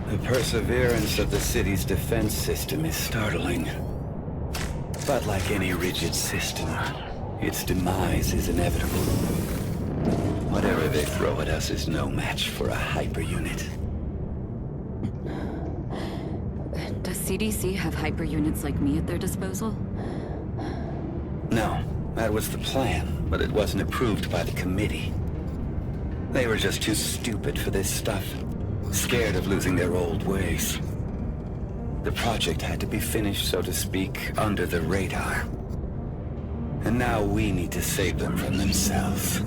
The perseverance of the city's defense system is startling. But like any rigid system, its demise is inevitable. Whatever they throw at us is no match for a hyper unit. Does CDC have hyper units like me at their disposal? No, that was the plan, but it wasn't approved by the committee. They were just too stupid for this stuff. Scared of losing their old ways. The project had to be finished, so to speak, under the radar. And now we need to save them from themselves.